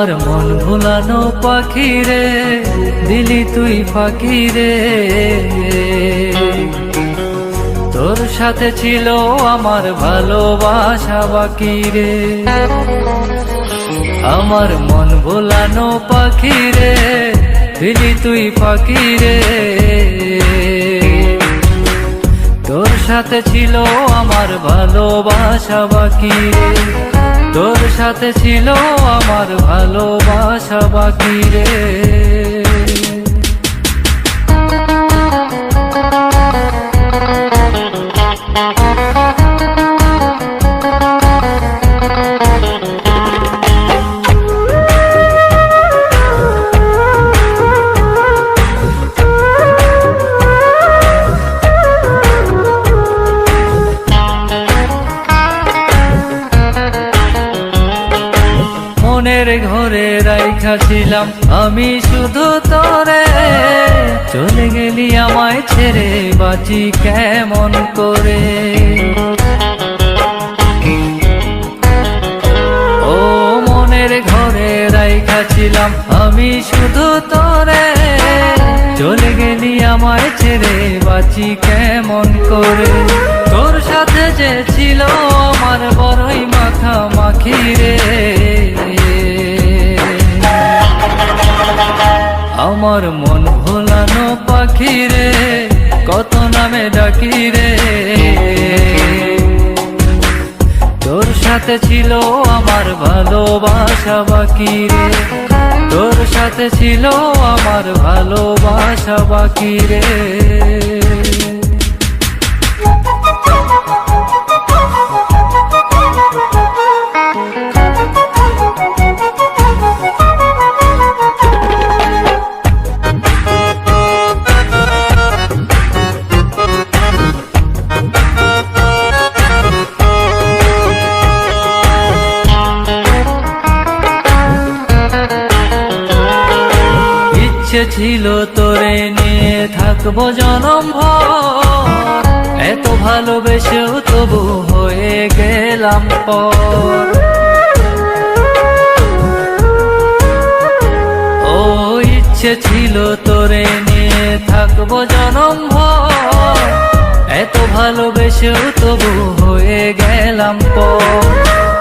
আমার মন ভুলানো পাখি রে, দিলি তুই ফাঁকি রে। তোর সাথে ছিল আমার ভালোবাসা বাকি রে। আমার মন ভুলানো পাখি রে, দিলি তুই ফাঁকি রে। তোর সাথে ছিল আমার ভালোবাসা বাকি রে। তোর সাথে ছিল আমার ভালোবাসা বাকি রে। মনের ঘরে রাইখা ছিলাম আমি শুধু তোরে, চলে গেলি আমায় ছেড়ে বাঁচি কেমন করে। ও মনের ঘরে রাইখা ছিলাম আমি শুধু তোরে, চলে গেলি আমায় ছেড়ে বাঁচি কেমন করে। তোর সাথে যে ছিল আমার বড়ই মাখামাখি রে। আমার মন ভোলানো পাখি রে, কত নামে ডাকি রে। তোর সাথে ছিল আমার ভালোবাসা বাকি রে। তোর সাথে ছিল আমার ভালোবাসা বাকি রে। ইচ্ছে ছিল তোরে নিয়ে থাকবো জনম ভর, এত ভালোবেসেও তবু হয়ে গেলাম পর। ও ইচ্ছে ছিল তোরে নিয়ে থাকবো জনম ভর, এত ভালোবেসেও তবু হয়ে গেলাম পর।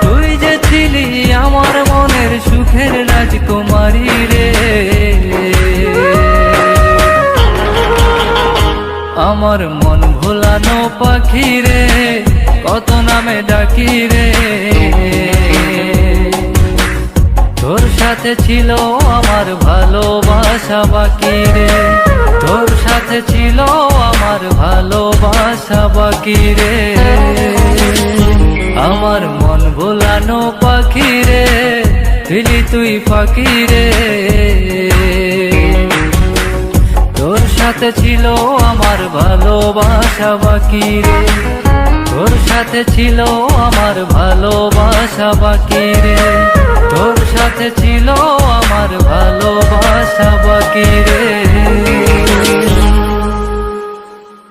তুই যে ছিলি আমার মনের সুখের রাজকুমারী রে। আমার মন ভোলানো পাখি রে, কত নামে ডাকি রে। তোর সাথে ছিল আমার ভালোবাসা বাকি রে। তোর সাথে ছিল আমার ভালোবাসা বাকি রে। আমার মন ভোলানো পাখি রে, দিলি তুই ফাঁকি রে। তোর সাথে ছিল আমার ভালোবাসা বাকি রে। তোর সাথে ছিল আমার ভালোবাসা বাকি রে। তোর সাথে ছিল আমার ভালোবাসা বাকি রে।